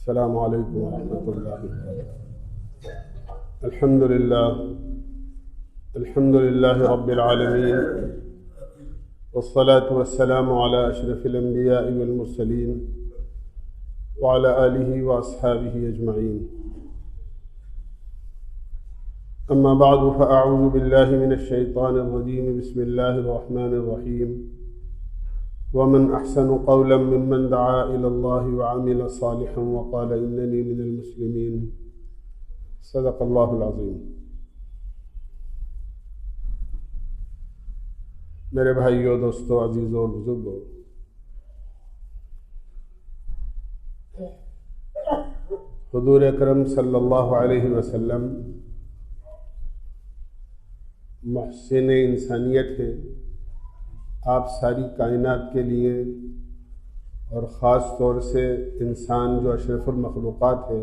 السلام علیکم ورحمۃ اللہ وبرکاتہ۔ الحمد للہ رب العالمین، والصلاة والسلام علی اشرف الانبیاء والمرسلین وعلی آلہ واصحابہ اجمعین، اما بعد فاعوذ باللہ من الشیطان الرجیم، بسم اللہ الرحمن الرحیم۔ ومن احسن قولا ممن دعا الى اللہ وعمل صالحا وقال اننی من المسلمین۔ صدق اللہ العظیم۔ میرے بھائیو، دوستو، عزیزو اور بزرگو، حضور اکرم صلی اللہ علیہ وسلم محسن انسانیت ہے۔ آپ ساری کائنات کے لیے اور خاص طور سے انسان جو اشرف المخلوقات ہے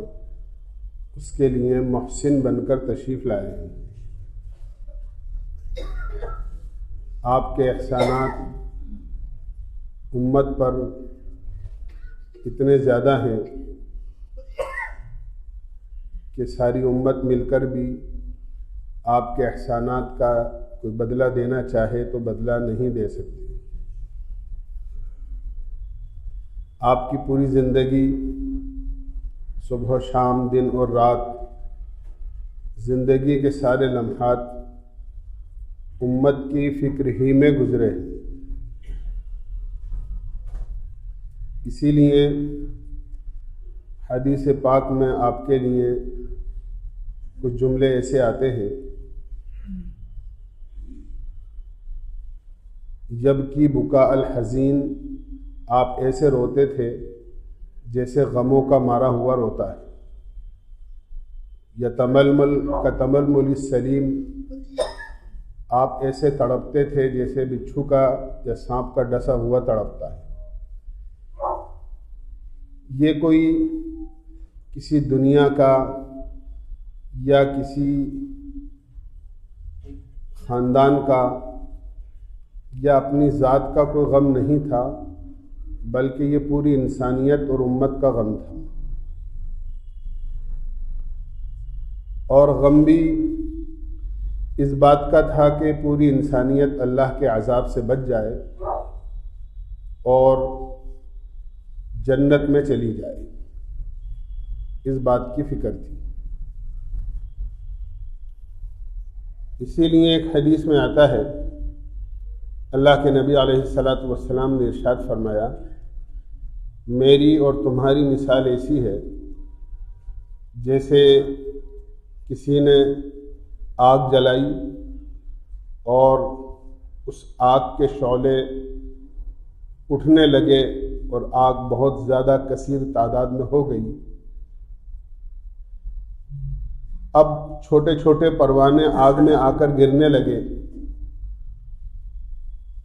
اس کے لیے محسن بن کر تشریف لائے ہیں۔ آپ کے احسانات امت پر اتنے زیادہ ہیں کہ ساری امت مل کر بھی آپ کے احسانات کا کوئی بدلہ دینا چاہے تو بدلہ نہیں دے سکتی۔ آپ کی پوری زندگی، صبح و شام، دن اور رات، زندگی کے سارے لمحات امت کی فکر ہی میں گزرے ہیں۔ اسی لیے حدیث پاک میں آپ کے لیے کچھ جملے ایسے آتے ہیں: جب کی بکا الحزین، آپ ایسے روتے تھے جیسے غموں کا مارا ہوا روتا ہے۔ یتململ کتململ السلیم، آپ ایسے تڑپتے تھے جیسے بچھو کا یا سانپ کا ڈسا ہوا تڑپتا ہے۔ یہ کوئی کسی دنیا کا یا کسی خاندان کا یا اپنی ذات کا کوئی غم نہیں تھا، بلکہ یہ پوری انسانیت اور امت کا غم تھا۔ اور غم بھی اس بات کا تھا کہ پوری انسانیت اللہ کے عذاب سے بچ جائے اور جنت میں چلی جائے، اس بات کی فکر تھی۔ اسی لیے ایک حدیث میں آتا ہے، اللہ کے نبی علیہ الصلاۃ والسلام نے ارشاد فرمایا، میری اور تمہاری مثال ایسی ہے جیسے کسی نے آگ جلائی اور اس آگ کے شعلے اٹھنے لگے اور آگ بہت زیادہ کثیر تعداد میں ہو گئی۔ اب چھوٹے چھوٹے پروانے آگ میں آ کر گرنے لگے،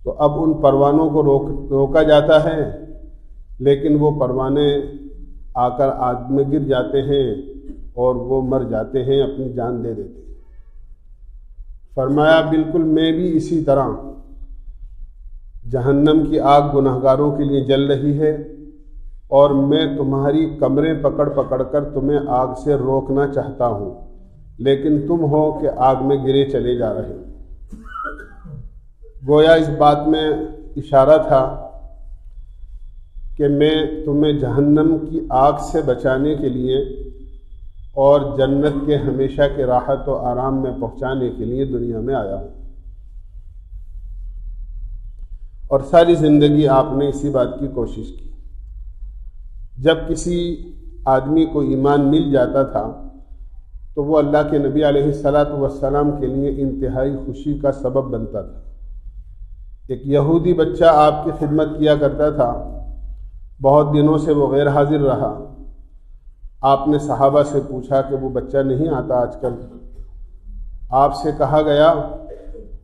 تو اب ان پروانوں کو روکا جاتا ہے، لیکن وہ پروانے آ کر آگ میں گر جاتے ہیں اور وہ مر جاتے ہیں، اپنی جان دے دیتے ہیں۔ فرمایا بالکل میں بھی اسی طرح، جہنم کی آگ گنہگاروں کے لیے جل رہی ہے اور میں تمہاری کمریں پکڑ پکڑ کر تمہیں آگ سے روکنا چاہتا ہوں، لیکن تم ہو کہ آگ میں گرے چلے جا رہے ہو۔ گویا اس بات میں اشارہ تھا کہ میں تمہیں جہنم کی آگ سے بچانے کے لیے اور جنت کے ہمیشہ کے راحت و آرام میں پہنچانے کے لیے دنیا میں آیا ہوں۔ اور ساری زندگی آپ نے اسی بات کی کوشش کی۔ جب کسی آدمی کو ایمان مل جاتا تھا تو وہ اللہ کے نبی علیہ الصلاۃ والسلام کے لیے انتہائی خوشی کا سبب بنتا تھا۔ ایک یہودی بچہ آپ کی خدمت کیا کرتا تھا، بہت دنوں سے وہ غیر حاضر رہا۔ آپ نے صحابہ سے پوچھا کہ وہ بچہ نہیں آتا آج کل؟ آپ سے کہا گیا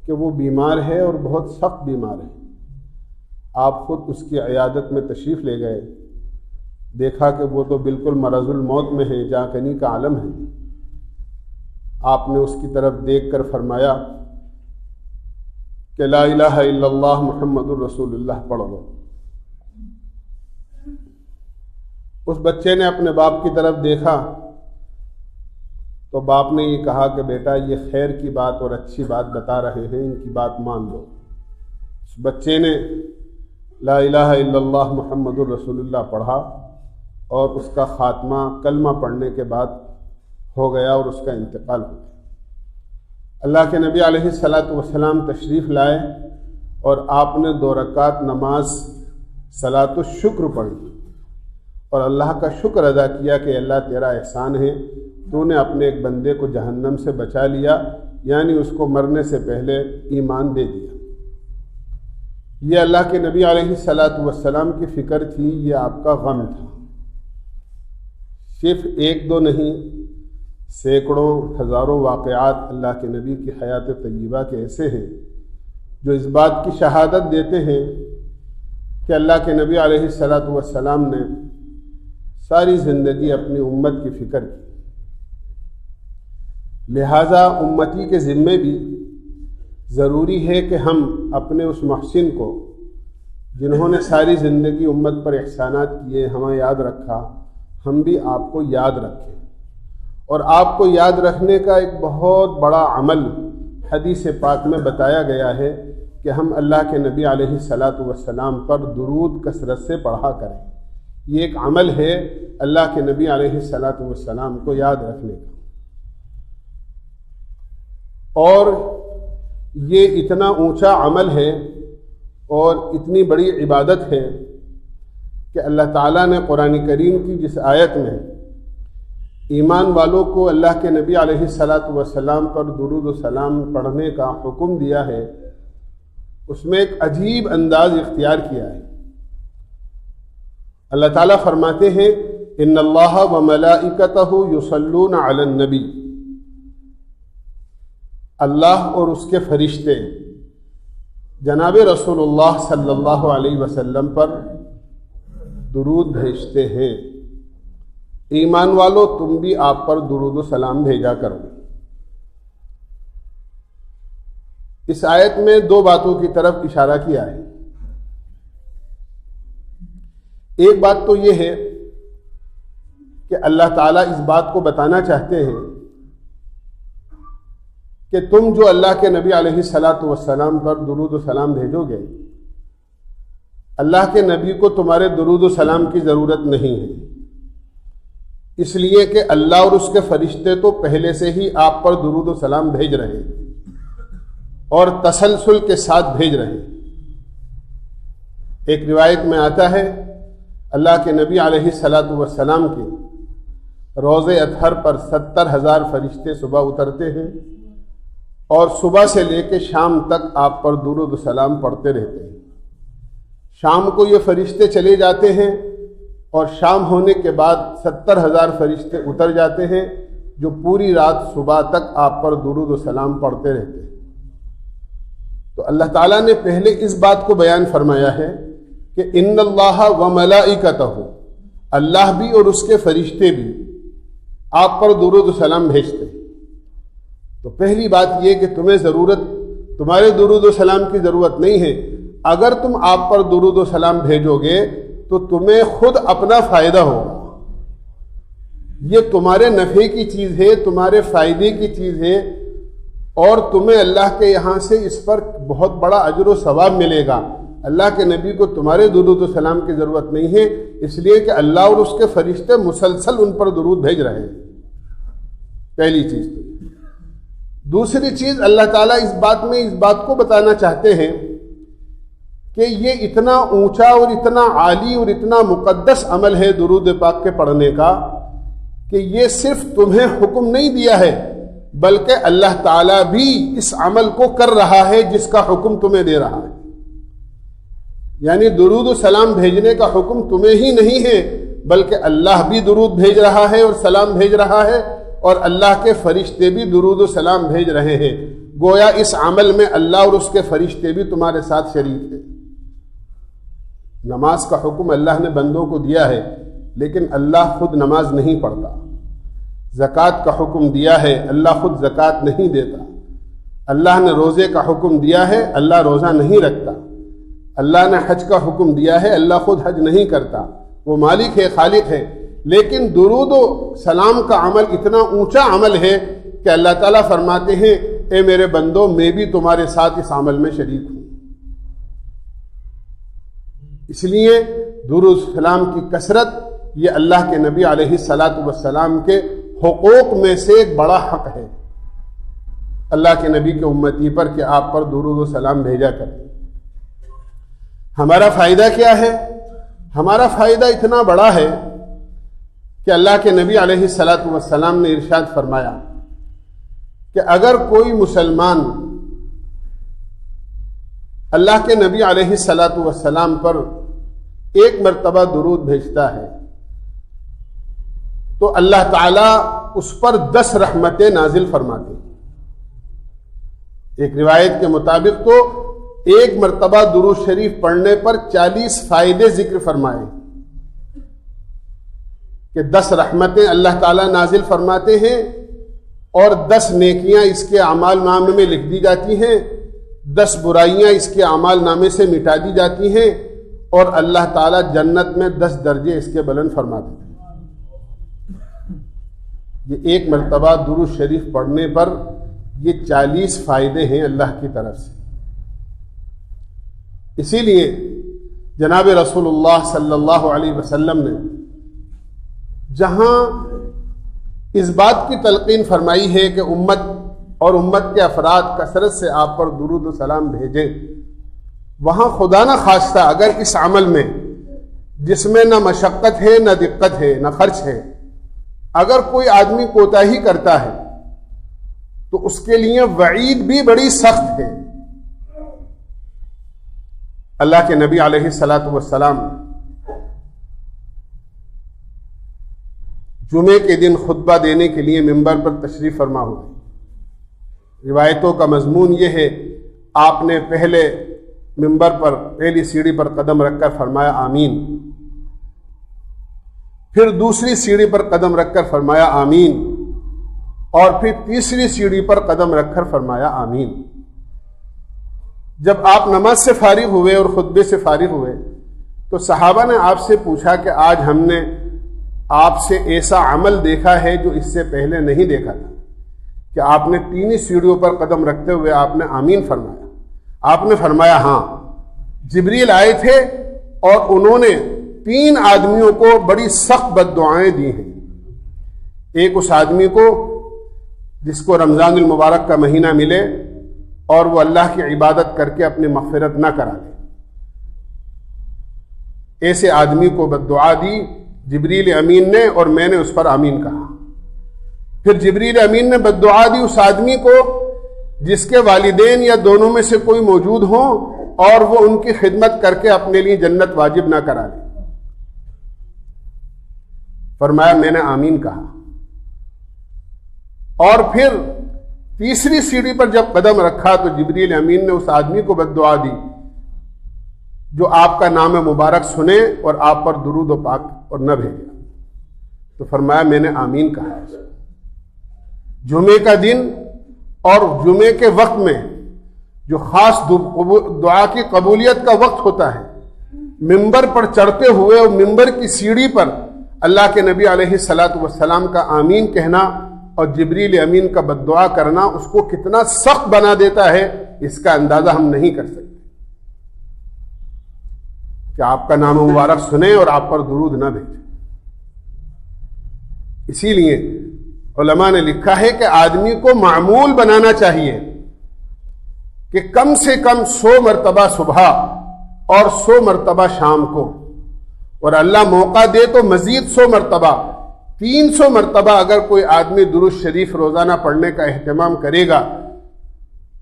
کہ وہ بیمار ہے اور بہت سخت بیمار ہے۔ آپ خود اس کی عیادت میں تشریف لے گئے، دیکھا کہ وہ تو بالکل مرض الموت میں ہے، جاں کنی کا عالم ہے۔ آپ نے اس کی طرف دیکھ کر فرمایا کہ لا الہ الا اللہ محمد الرسول اللہ پڑھ لو۔ اس بچے نے اپنے باپ کی طرف دیکھا تو باپ نے یہ کہا کہ بیٹا یہ خیر کی بات اور اچھی بات بتا رہے ہیں، ان کی بات مان لو۔ اس بچے نے لا الہ الا اللہ محمد الرسول اللہ پڑھا اور اس کا خاتمہ کلمہ پڑھنے کے بعد ہو گیا اور اس کا انتقال ہو گیا۔ اللہ کے نبی علیہ الصلاۃ والسلام تشریف لائے اور آپ نے 2 رکعت نماز صلاۃ الشکر پڑھی اور اللہ کا شکر ادا کیا کہ اللہ تیرا احسان ہے، تو نے اپنے ایک بندے کو جہنم سے بچا لیا، یعنی اس کو مرنے سے پہلے ایمان دے دیا۔ یہ اللہ کے نبی علیہ الصلاۃ والسلام کی فکر تھی، یہ آپ کا غم تھا۔ صرف 1-2 نہیں، سینکڑوں ہزاروں واقعات اللہ کے نبی کی حیات طیبہ کے ایسے ہیں جو اس بات کی شہادت دیتے ہیں کہ اللہ کے نبی علیہ الصلاۃ والسلام نے ساری زندگی اپنی امت کی فکر کی۔ لہٰذا امتی کے ذمے بھی ضروری ہے کہ ہم اپنے اس محسن کو، جنہوں نے ساری زندگی امت پر احسانات کیے، ہمیں یاد رکھا، ہم بھی آپ کو یاد رکھیں۔ اور آپ کو یاد رکھنے کا ایک بہت بڑا عمل حدیث پاک میں بتایا گیا ہے کہ ہم اللہ کے نبی علیہ الصلاۃ والسلام پر درود کثرت سے پڑھا کریں۔ یہ ایک عمل ہے اللہ کے نبی علیہ الصلاۃ والسلام کو یاد رکھنے کا، اور یہ اتنا اونچا عمل ہے اور اتنی بڑی عبادت ہے کہ اللہ تعالیٰ نے قرآن کریم کی جس آیت میں ایمان والوں کو اللہ کے نبی علیہ الصلاۃ والسلام پر درود و سلام پڑھنے کا حکم دیا ہے، اس میں ایک عجیب انداز اختیار کیا ہے۔ اللہ تعالیٰ فرماتے ہیں ان اللہ وملائکتہ یصلون علی النبی، اللہ اور اس کے فرشتے جناب رسول اللہ صلی اللہ علیہ وسلم پر درود بھیجتے ہیں۔ ایمان والو تم بھی آپ پر درود و سلام بھیجا کرو۔ اس آیت میں 2 باتوں کی طرف اشارہ کیا ہے۔ ایک بات تو یہ ہے کہ اللہ تعالیٰ اس بات کو بتانا چاہتے ہیں کہ تم جو اللہ کے نبی علیہ الصلاۃ والسلام پر درود و سلام بھیجو گے، اللہ کے نبی کو تمہارے درود و سلام کی ضرورت نہیں ہے، اس لیے کہ اللہ اور اس کے فرشتے تو پہلے سے ہی آپ پر درود و سلام بھیج رہے ہیں اور تسلسل کے ساتھ بھیج رہے ہیں۔ ایک روایت میں آتا ہے اللہ کے نبی علیہ الصلاۃ والسلام کے روز اطہر پر 70,000 فرشتے صبح اترتے ہیں اور صبح سے لے کے شام تک آپ پر درود و سلام پڑھتے رہتے ہیں۔ شام کو یہ فرشتے چلے جاتے ہیں اور شام ہونے کے بعد 70,000 فرشتے اتر جاتے ہیں جو پوری رات صبح تک آپ پر درود و سلام پڑھتے رہتے ہیں۔ تو اللہ تعالیٰ نے پہلے اس بات کو بیان فرمایا ہے کہ ان اللہ وملائکتہ، اللہ بھی اور اس کے فرشتے بھی آپ پر درود و سلام بھیجتے ہیں۔ تو پہلی بات یہ کہ تمہارے درود و سلام کی ضرورت نہیں ہے۔ اگر تم آپ پر درود و سلام بھیجو گے تو تمہیں خود اپنا فائدہ ہوگا، یہ تمہارے نفع کی چیز ہے، تمہارے فائدے کی چیز ہے، اور تمہیں اللہ کے یہاں سے اس پر بہت بڑا اجر و ثواب ملے گا۔ اللہ کے نبی کو تمہارے درود و سلام کی ضرورت نہیں ہے، اس لیے کہ اللہ اور اس کے فرشتے مسلسل ان پر درود بھیج رہے ہیں۔ پہلی چیز۔ دوسری چیز، اللہ تعالیٰ اس بات کو بتانا چاہتے ہیں کہ یہ اتنا اونچا اور اتنا عالی اور اتنا مقدس عمل ہے درود پاک کے پڑھنے کا کہ یہ صرف تمہیں حکم نہیں دیا ہے بلکہ اللہ تعالیٰ بھی اس عمل کو کر رہا ہے جس کا حکم تمہیں دے رہا ہے۔ یعنی درود و سلام بھیجنے کا حکم تمہیں ہی نہیں ہے بلکہ اللہ بھی درود بھیج رہا ہے اور سلام بھیج رہا ہے، اور اللہ کے فرشتے بھی درود و سلام بھیج رہے ہیں۔ گویا اس عمل میں اللہ اور اس کے فرشتے بھی تمہارے ساتھ شریک ہیں۔ نماز کا حکم اللہ نے بندوں کو دیا ہے لیکن اللہ خود نماز نہیں پڑھتا۔ زکوٰۃ کا حکم دیا ہے، اللہ خود زکوٰۃ نہیں دیتا۔ اللہ نے روزے کا حکم دیا ہے، اللہ روزہ نہیں رکھتا۔ اللہ نے حج کا حکم دیا ہے، اللہ خود حج نہیں کرتا۔ وہ مالک ہے، خالق ہے، لیکن درود و سلام کا عمل اتنا اونچا عمل ہے کہ اللہ تعالیٰ فرماتے ہیں اے میرے بندو میں بھی تمہارے ساتھ اس عمل میں شریک ہوں۔ اس لیے درود و سلام کی کثرت یہ اللہ کے نبی علیہ الصلاۃ والسلام کے حقوق میں سے ایک بڑا حق ہے اللہ کے نبی کے امتی پر کہ آپ پر درود و سلام بھیجا کریں۔ ہمارا فائدہ کیا ہے؟ ہمارا فائدہ اتنا بڑا ہے کہ اللہ کے نبی علیہ الصلاۃ والسلام نے ارشاد فرمایا کہ اگر کوئی مسلمان اللہ کے نبی علیہ الصلاۃ والسلام پر ایک مرتبہ درود بھیجتا ہے تو اللہ تعالیٰ اس پر 10 رحمتیں نازل فرماتے ہیں۔ ایک روایت کے مطابق تو ایک مرتبہ درود شریف پڑھنے پر 40 فائدے ذکر فرمائے کہ 10 رحمتیں اللہ تعالیٰ نازل فرماتے ہیں اور 10 نیکیاں اس کے اعمال نامے میں لکھ دی جاتی ہیں، 10 برائیاں اس کے اعمال نامے سے مٹا دی جاتی ہیں اور اللہ تعالیٰ جنت میں 10 درجے اس کے بلند فرماتے ہیں۔ یہ ایک مرتبہ درود شریف پڑھنے پر یہ 40 فائدے ہیں اللہ کی طرف سے۔ اسی لیے جناب رسول اللہ صلی اللہ علیہ وسلم نے جہاں اس بات کی تلقین فرمائی ہے کہ امت اور امت کے افراد کثرت سے آپ پر درود و سلام بھیجیں، وہاں خدا نہ خواستہ اگر اس عمل میں جس میں نہ مشقت ہے نہ دقت ہے نہ خرچ ہے، اگر کوئی آدمی کوتاہی کرتا ہے تو اس کے لیے وعید بھی بڑی سخت ہے۔ اللہ کے نبی علیہ الصلاۃ والسلام جمعے کے دن خطبہ دینے کے لیے ممبر پر تشریف فرما ہوئے۔ روایتوں کا مضمون یہ ہے آپ نے پہلے ممبر پر پہلی سیڑھی پر قدم رکھ کر فرمایا آمین، پھر دوسری سیڑھی پر قدم رکھ کر فرمایا آمین، اور پھر تیسری سیڑھی پر قدم رکھ کر فرمایا آمین۔ جب آپ نماز سے فارغ ہوئے اور خطبے سے فارغ ہوئے تو صحابہ نے آپ سے پوچھا کہ آج ہم نے آپ سے ایسا عمل دیکھا ہے جو اس سے پہلے نہیں دیکھا تھا کہ آپ نے 3 سیڑھیوں پر قدم رکھتے ہوئے آپ نے آمین فرمایا۔ آپ نے فرمایا ہاں، جبریل آئے تھے اور انہوں نے 3 آدمیوں کو بڑی سخت بد دعائیں دی ہیں۔ ایک اس آدمی کو جس کو رمضان المبارک کا مہینہ ملے اور وہ اللہ کی عبادت کر کے اپنی مغفرت نہ کرا لے، ایسے آدمی کو بد دعا دی جبریل امین نے اور میں نے اس پر آمین کہا۔ پھر جبریل امین نے بد دعا دی اس آدمی کو جس کے والدین یا دونوں میں سے کوئی موجود ہوں اور وہ ان کی خدمت کر کے اپنے لیے جنت واجب نہ کرا لے، فرمایا میں نے آمین کہا۔ اور پھر تیسری سیڑھی پر جب قدم رکھا تو جبریل امین نے اس آدمی کو بد دعا دی جو آپ کا نام مبارک سنے اور آپ پر درود و پاک اور نہ بھیجے، تو فرمایا میں نے آمین کہا ہے۔ جمعے کا دن اور جمعے کے وقت میں جو خاص دعا کی قبولیت کا وقت ہوتا ہے، ممبر پر چڑھتے ہوئے اور ممبر کی سیڑھی پر اللہ کے نبی علیہ الصلاۃ والسلام کا آمین کہنا اور جبریل امین کا بد دعا کرنا اس کو کتنا سخت بنا دیتا ہے اس کا اندازہ ہم نہیں کر سکتے کہ آپ کا نام مبارک سنیں اور آپ پر درود نہ بھیجیں۔ اسی لیے علماء نے لکھا ہے کہ آدمی کو معمول بنانا چاہیے کہ کم سے کم 100 مرتبہ صبح اور 100 مرتبہ شام کو، اور اللہ موقع دے تو مزید 100 مرتبہ 300 مرتبہ اگر کوئی آدمی درود شریف روزانہ پڑھنے کا اہتمام کرے گا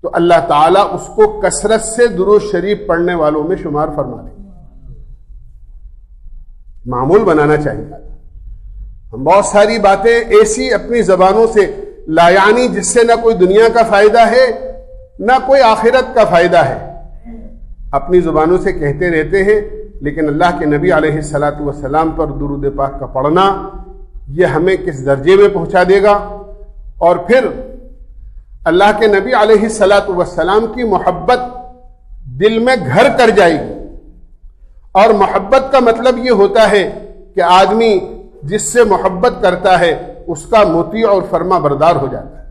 تو اللہ تعالیٰ اس کو کثرت سے درود شریف پڑھنے والوں میں شمار فرما دے گا۔ معمول بنانا چاہیے۔ ہم بہت ساری باتیں ایسی اپنی زبانوں سے لایعنی جس سے نہ کوئی دنیا کا فائدہ ہے نہ کوئی آخرت کا فائدہ ہے اپنی زبانوں سے کہتے رہتے ہیں، لیکن اللہ کے نبی علیہ الصلاۃ والسلام پر درود پاک کا پڑھنا یہ ہمیں کس درجے میں پہنچا دے گا، اور پھر اللہ کے نبی علیہ الصلاۃ والسلام کی محبت دل میں گھر کر جائے گی۔ اور محبت کا مطلب یہ ہوتا ہے کہ آدمی جس سے محبت کرتا ہے اس کا مطیع اور فرما بردار ہو جاتا ہے۔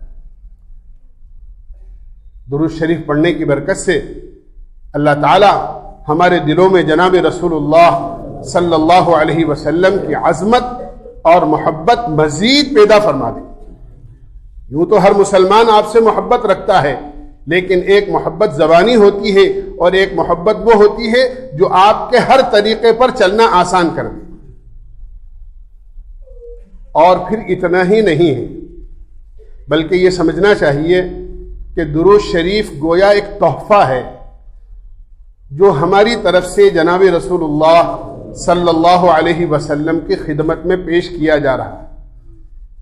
درود شریف پڑھنے کی برکت سے اللہ تعالی ہمارے دلوں میں جناب رسول اللہ صلی اللہ علیہ وسلم کی عظمت اور محبت مزید پیدا فرما دے۔ یوں تو ہر مسلمان آپ سے محبت رکھتا ہے، لیکن ایک محبت زبانی ہوتی ہے اور ایک محبت وہ ہوتی ہے جو آپ کے ہر طریقے پر چلنا آسان کر دے۔ اور پھر اتنا ہی نہیں ہے، بلکہ یہ سمجھنا چاہیے کہ درود شریف گویا ایک تحفہ ہے جو ہماری طرف سے جناب رسول اللہ صلی اللہ علیہ وسلم کی خدمت میں پیش کیا جا رہا ہے۔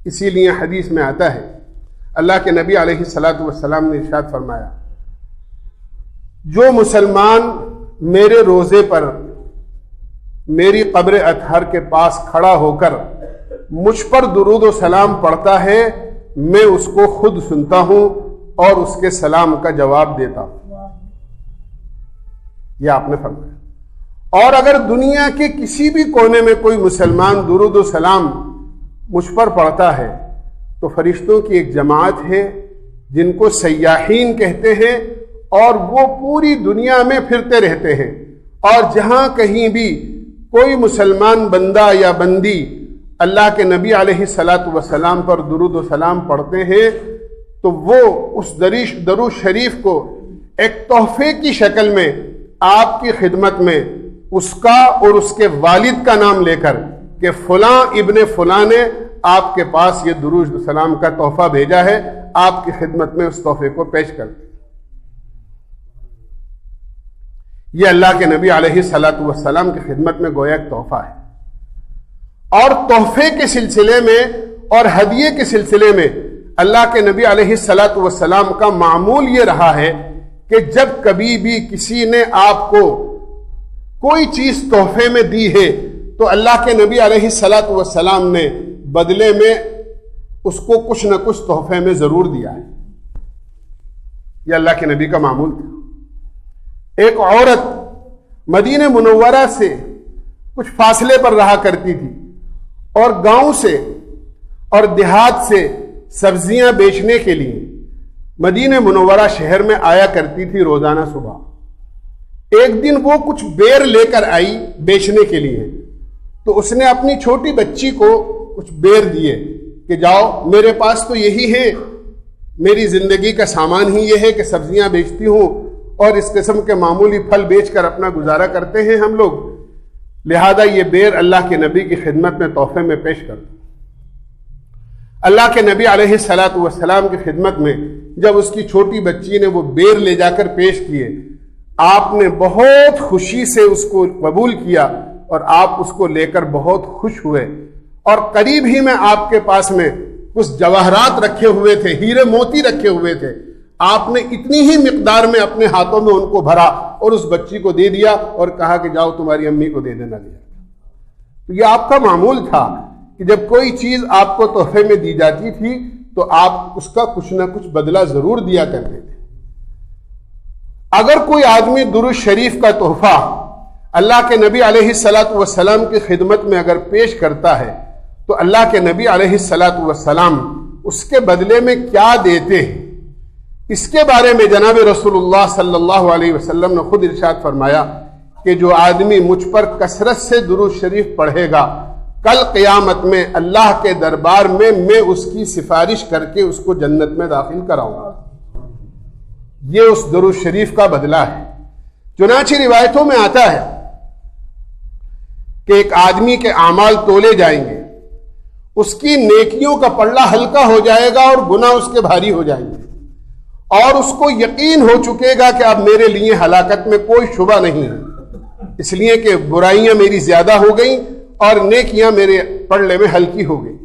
اسی لیے حدیث میں آتا ہے، اللہ کے نبی علیہ الصلاۃ والسلام نے ارشاد فرمایا، جو مسلمان میرے روزے پر میری قبر اطہر کے پاس کھڑا ہو کر مجھ پر درود و سلام پڑھتا ہے، میں اس کو خود سنتا ہوں اور اس کے سلام کا جواب دیتا ہوں۔ یہ آپ نے فرمایا۔ اور اگر دنیا کے کسی بھی کونے میں کوئی مسلمان درود و سلام مجھ پر پڑھتا ہے تو فرشتوں کی ایک جماعت ہے جن کو سیاحین کہتے ہیں، اور وہ پوری دنیا میں پھرتے رہتے ہیں، اور جہاں کہیں بھی کوئی مسلمان بندہ یا بندی اللہ کے نبی علیہ الصلاۃ والسلام پر درود و سلام پڑھتے ہیں تو وہ اس درود شریف کو ایک تحفے کی شکل میں آپ کی خدمت میں اس کا اور اس کے والد کا نام لے کر کہ فلاں ابن فلاں نے آپ کے پاس یہ درود و سلام کا تحفہ بھیجا ہے، آپ کی خدمت میں اس تحفے کو پیش کرتے ہیں۔ یہ اللہ کے نبی علیہ الصلاۃ والسلام کی خدمت میں گویا ایک تحفہ ہے۔ اور تحفے کے سلسلے میں اور ہدیے کے سلسلے میں اللہ کے نبی علیہ الصلاۃ والسلام کا معمول یہ رہا ہے کہ جب کبھی بھی کسی نے آپ کو کوئی چیز تحفے میں دی ہے تو اللہ کے نبی علیہ الصلاۃ والسلام نے بدلے میں اس کو کچھ نہ کچھ تحفے میں ضرور دیا ہے۔ یہ اللہ کے نبی کا معمول تھا۔ ایک عورت مدینہ منورہ سے کچھ فاصلے پر رہا کرتی تھی اور گاؤں سے اور دیہات سے سبزیاں بیچنے کے لیے مدینہ منورہ شہر میں آیا کرتی تھی روزانہ صبح۔ ایک دن وہ کچھ بیر لے کر آئی بیچنے کے لیے، تو اس نے اپنی چھوٹی بچی کو کچھ بیر دیے کہ جاؤ، میرے پاس تو یہی ہے، میری زندگی کا سامان ہی یہ ہے کہ سبزیاں بیچتی ہوں اور اس قسم کے معمولی پھل بیچ کر اپنا گزارا کرتے ہیں ہم لوگ، لہذا یہ بیر اللہ کے نبی کی خدمت میں تحفے میں پیش کر دو۔ اللہ کے نبی علیہ الصلاۃ والسلام کی خدمت میں جب اس کی چھوٹی بچی نے وہ بیر لے جا کر پیش کیے، آپ نے بہت خوشی سے اس کو قبول کیا اور آپ اس کو لے کر بہت خوش ہوئے، اور قریب ہی میں آپ کے پاس میں کچھ جواہرات رکھے ہوئے تھے، ہیرے موتی رکھے ہوئے تھے، آپ نے اتنی ہی مقدار میں اپنے ہاتھوں میں ان کو بھرا اور اس بچی کو دے دیا اور کہا کہ جاؤ تمہاری امی کو دے دینا دیا۔ تو یہ آپ کا معمول تھا کہ جب کوئی چیز آپ کو تحفے میں دی جاتی تھی تو آپ اس کا کچھ نہ کچھ بدلہ ضرور دیا کرتے تھے۔ اگر کوئی آدمی درود شریف کا تحفہ اللہ کے نبی علیہ الصلاۃ والسلام کی خدمت میں اگر پیش کرتا ہے تو اللہ کے نبی علیہ الصلاۃ والسلام اس کے بدلے میں کیا دیتے ہیں، اس کے بارے میں جناب رسول اللہ صلی اللہ علیہ وسلم نے خود ارشاد فرمایا کہ جو آدمی مجھ پر کثرت سے درود شریف پڑھے گا، کل قیامت میں اللہ کے دربار میں میں اس کی سفارش کر کے اس کو جنت میں داخل کراؤں گا۔ یہ اس درود شریف کا بدلہ ہے۔ چنانچہ روایتوں میں آتا ہے کہ ایک آدمی کے اعمال تولے جائیں گے، اس کی نیکیوں کا پلڑا ہلکا ہو جائے گا اور گناہ اس کے بھاری ہو جائیں گے، اور اس کو یقین ہو چکے گا کہ اب میرے لیے ہلاکت میں کوئی شبہ نہیں ہے، اس لیے کہ برائیاں میری زیادہ ہو گئیں اور نیکیاں میرے پلڑے میں ہلکی ہو گئی،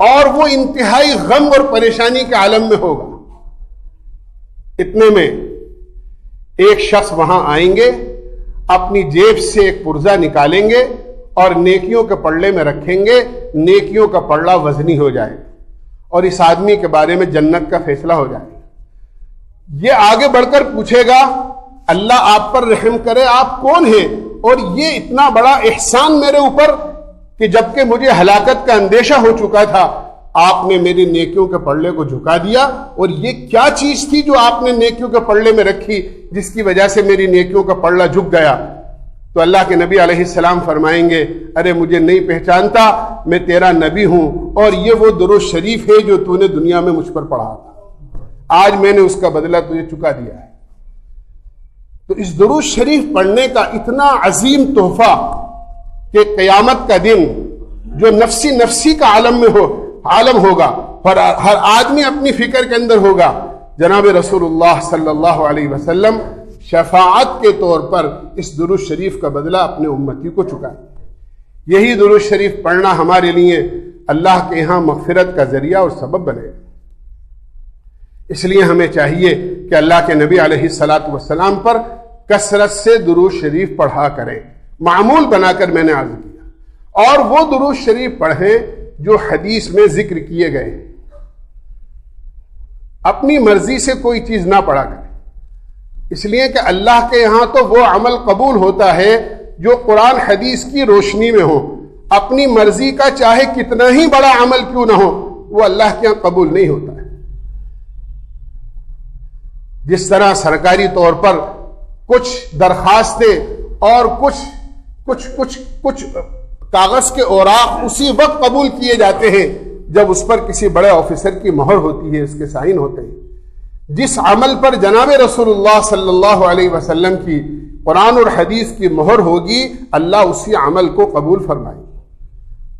اور وہ انتہائی غم اور پریشانی کے عالم میں ہوگا۔ اتنے میں ایک شخص وہاں آئیں گے، اپنی جیب سے ایک پرزہ نکالیں گے اور نیکیوں کے پلڑے میں رکھیں گے، نیکیوں کا پلڑا وزنی ہو جائے گا اور اس آدمی کے بارے میں جنت کا فیصلہ ہو جائے گا۔ یہ آگے بڑھ کر پوچھے گا، اللہ آپ پر رحم کرے، آپ کون ہیں اور یہ اتنا بڑا احسان میرے اوپر کہ جبکہ مجھے ہلاکت کا اندیشہ ہو چکا تھا آپ نے میری نیکیوں کے پلڑے کو جھکا دیا، اور یہ کیا چیز تھی جو آپ نے نیکیوں کے پلڑے میں رکھی جس کی وجہ سے میری نیکیوں کا پلڑا جھک گیا؟ تو اللہ کے نبی علیہ السلام فرمائیں گے ارے مجھے نہیں پہچانتا، میں تیرا نبی ہوں، اور یہ وہ درود شریف ہے جو تو نے دنیا میں مجھ پر پڑھا تھا، آج میں نے اس کا بدلہ تجھے چکا دیا ہے۔ تو اس درود شریف پڑھنے کا اتنا عظیم تحفہ کہ قیامت کا دن جو نفسی نفسی کا عالم ہوگا، ہر آدمی اپنی فکر کے اندر ہوگا، جناب رسول اللہ صلی اللہ علیہ وسلم شفاعت کے طور پر اس درود شریف کا بدلہ اپنے امتی کو چکائے۔ یہی درود شریف پڑھنا ہمارے لیے اللہ کے ہاں مغفرت کا ذریعہ اور سبب بنے گا۔ اس لیے ہمیں چاہیے کہ اللہ کے نبی علیہ السلام پر کثرت سے درود شریف پڑھا کریں، معمول بنا کر میں نے عرض کیا، اور وہ درود شریف پڑھیں جو حدیث میں ذکر کیے گئے ہیں۔ اپنی مرضی سے کوئی چیز نہ پڑھا کریں، اس لیے کہ اللہ کے یہاں تو وہ عمل قبول ہوتا ہے جو قرآن حدیث کی روشنی میں ہو۔ اپنی مرضی کا چاہے کتنا ہی بڑا عمل کیوں نہ ہو، وہ اللہ کے یہاں قبول نہیں ہوتا ہے۔ جس طرح سرکاری طور پر کچھ درخواستیں اور کچھ کاغذ کے اوراق اسی وقت قبول کیے جاتے ہیں جب اس پر کسی بڑے آفیسر کی مہر ہوتی ہے، اس کے سائن ہوتے ہیں۔ جس عمل پر جناب رسول اللہ صلی اللہ علیہ وسلم کی قرآن اور حدیث کی مہر ہوگی، اللہ اسی عمل کو قبول فرمائے،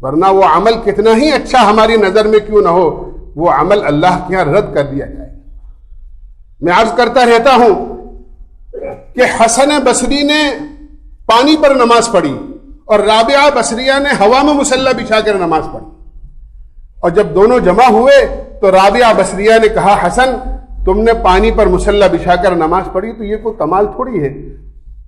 ورنہ وہ عمل کتنا ہی اچھا ہماری نظر میں کیوں نہ ہو، وہ عمل اللہ کے یہاں رد کر دیا جائے۔ میں عرض کرتا رہتا ہوں کہ حسن بصری نے پانی پر نماز پڑھی اور رابعہ بصریہ نے ہوا میں مصلی بچھا کر نماز پڑھی، اور جب دونوں جمع ہوئے تو رابعہ بصریہ نے کہا حسن تم نے پانی پر مصلی بچھا کر نماز پڑھی تو یہ کوئی کمال تھوڑی ہے،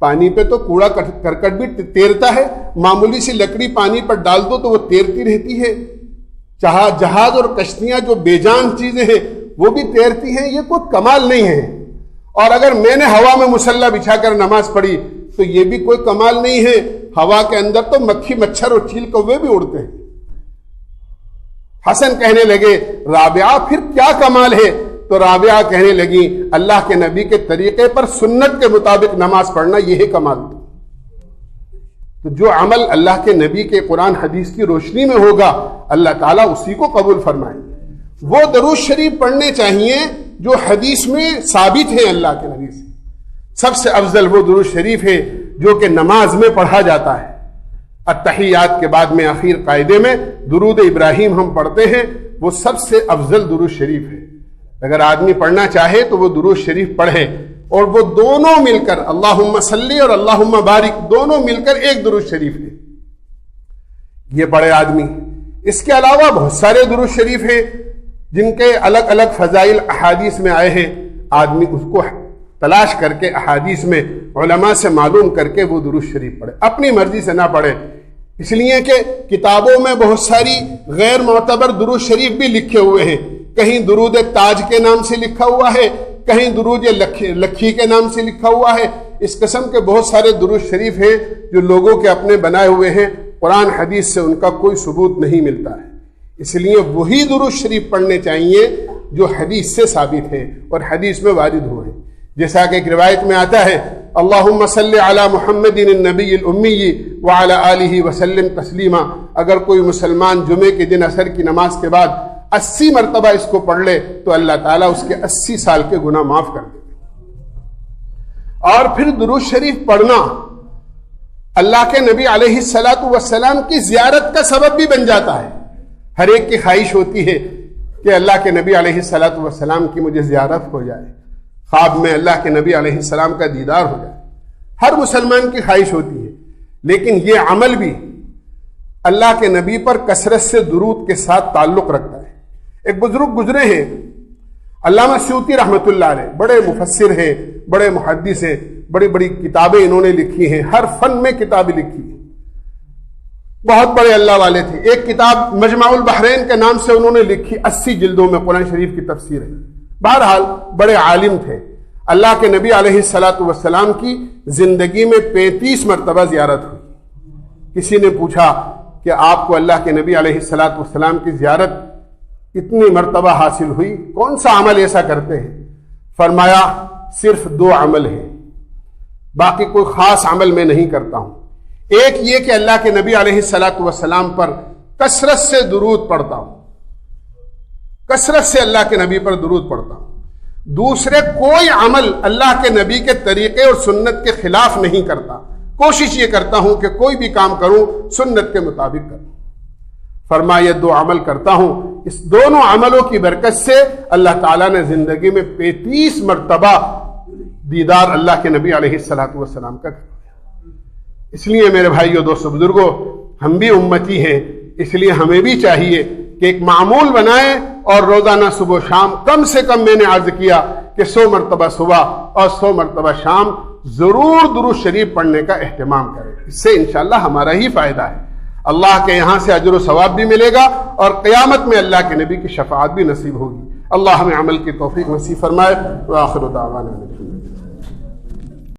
پانی پہ تو کوڑا کرکٹ بھی تیرتا ہے، معمولی سی لکڑی پانی پر ڈال دو تو وہ تیرتی رہتی ہے، جہاز اور کشتیاں جو بے جان چیزیں ہیں وہ بھی تیرتی ہیں، یہ کوئی کمال نہیں ہے۔ اور اگر میں نے ہوا میں مصلی بچھا کر نماز پڑھی تو یہ بھی کوئی کمال نہیں ہے، ہوا کے اندر تو مکھی مچھر اور چیل کوے بھی اڑتے ہیں۔ حسن کہنے لگے رابعہ پھر کیا کمال ہے؟ تو رابعہ کہنے لگی اللہ کے نبی کے طریقے پر سنت کے مطابق نماز پڑھنا یہی کمال تھا۔ تو جو عمل اللہ کے نبی کے قرآن حدیث کی روشنی میں ہوگا اللہ تعالیٰ اسی کو قبول فرمائے۔ وہ درود شریف پڑھنے چاہیے جو حدیث میں ثابت ہے اللہ کے نبی سے۔ سب سے افضل وہ درود شریف ہے جو کہ نماز میں پڑھا جاتا ہے۔ التحیات کے بعد میں آخر قاعدے میں درود ابراہیم ہم پڑھتے ہیں، وہ سب سے افضل درود شریف ہے۔ اگر آدمی پڑھنا چاہے تو وہ درود شریف پڑھے، اور وہ دونوں مل کر اللہم صلی اور اللہم بارک دونوں مل کر ایک درود شریف ہے، یہ پڑھے آدمی۔ اس کے علاوہ بہت سارے درود شریف ہیں جن کے الگ الگ فضائل احادیث میں آئے ہیں، آدمی اس کو تلاش کر کے احادیث میں علماء سے معلوم کر کے وہ درود شریف پڑھے، اپنی مرضی سے نہ پڑھے، اس لیے کہ کتابوں میں بہت ساری غیر معتبر درود شریف بھی لکھے ہوئے ہیں، کہیں درود تاج کے نام سے لکھا ہوا ہے، کہیں درود لکھی کے نام سے لکھا ہوا ہے۔ اس قسم کے بہت سارے درود شریف ہیں جو لوگوں کے اپنے بنائے ہوئے ہیں، قرآن حدیث سے ان کا کوئی ثبوت نہیں ملتا ہے، اس لیے وہی درود شریف پڑھنے چاہیے جو حدیث سے ثابت ہیں اور حدیث میں وارد ہوئے ہیں۔ جیسا کہ ایک روایت میں آتا ہے اللہم صلی علی محمد النبی الامی وعلی آلہ وسلم تسلیما، اگر کوئی مسلمان جمعے کے دن عصر کی نماز کے بعد 80 مرتبہ اس کو پڑھ لے تو اللہ تعالیٰ اس کے 80 سال کے گناہ معاف کر دے۔ اور پھر درود شریف پڑھنا اللہ کے نبی علیہ السلام کی زیارت کا سبب بھی بن جاتا ہے۔ ہر ایک کی خواہش ہوتی ہے کہ اللہ کے نبی علیہ السلام کی مجھے زیارت ہو جائے، خواب میں اللہ کے نبی علیہ السلام کا دیدار ہو جائے، ہر مسلمان کی خواہش ہوتی ہے۔ لیکن یہ عمل بھی اللہ کے نبی پر کثرت سے درود کے ساتھ تعلق رکھتا ہے۔ ایک بزرگ گزرے ہیں علامہ سیوطی رحمۃ اللہ علیہ، بڑے مفسر ہیں، بڑے محدث ہیں، بڑی بڑی کتابیں انہوں نے لکھی ہیں، ہر فن میں کتابیں لکھی ہیں، بہت بڑے اللہ والے تھے۔ ایک کتاب مجمع البحرین کے نام سے انہوں نے لکھی، 80 جلدوں میں قرآن شریف کی تفسیر ہے۔ بہرحال بڑے عالم تھے۔ اللہ کے نبی علیہ السلام کی زندگی میں 35 مرتبہ زیارت ہوئی۔ کسی نے پوچھا کہ آپ کو اللہ کے نبی علیہ الصلاۃ والسلام کی زیارت اتنی مرتبہ حاصل ہوئی، کون سا عمل ایسا کرتے ہیں؟ فرمایا صرف 2 عمل ہیں، باقی کوئی خاص عمل میں نہیں کرتا ہوں۔ ایک یہ کہ اللہ کے نبی علیہ الصلاۃ والسلام پر کثرت سے درود پڑھتا ہوں، کثرت سے اللہ کے نبی پر درود پڑھتا ہوں۔ دوسرے کوئی عمل اللہ کے نبی کے طریقے اور سنت کے خلاف نہیں کرتا، کوشش یہ کرتا ہوں کہ کوئی بھی کام کروں سنت کے مطابق کروں۔ فرمایا 2 عمل کرتا ہوں، اس دونوں عملوں کی برکت سے اللہ تعالیٰ نے زندگی میں 35 مرتبہ دیدار اللہ کے نبی علیہ الصلاۃ والسلام کا کر۔ اس لیے میرے بھائیوں، دوستو، بزرگوں، ہم بھی امتی ہیں، اس لیے ہمیں بھی چاہیے کہ ایک معمول بنائیں اور روزانہ صبح و شام کم سے کم میں نے عرض کیا کہ 100 مرتبہ صبح اور 100 مرتبہ شام ضرور درود شریف پڑھنے کا اہتمام کریں۔ اس سے انشاءاللہ ہمارا ہی فائدہ ہے، اللہ کے یہاں سے اجر و ثواب بھی ملے گا اور قیامت میں اللہ کے نبی کی شفاعت بھی نصیب ہوگی۔ اللہ ہمیں عمل کی توفیق نصیب فرمائے۔ وآخر دعوانا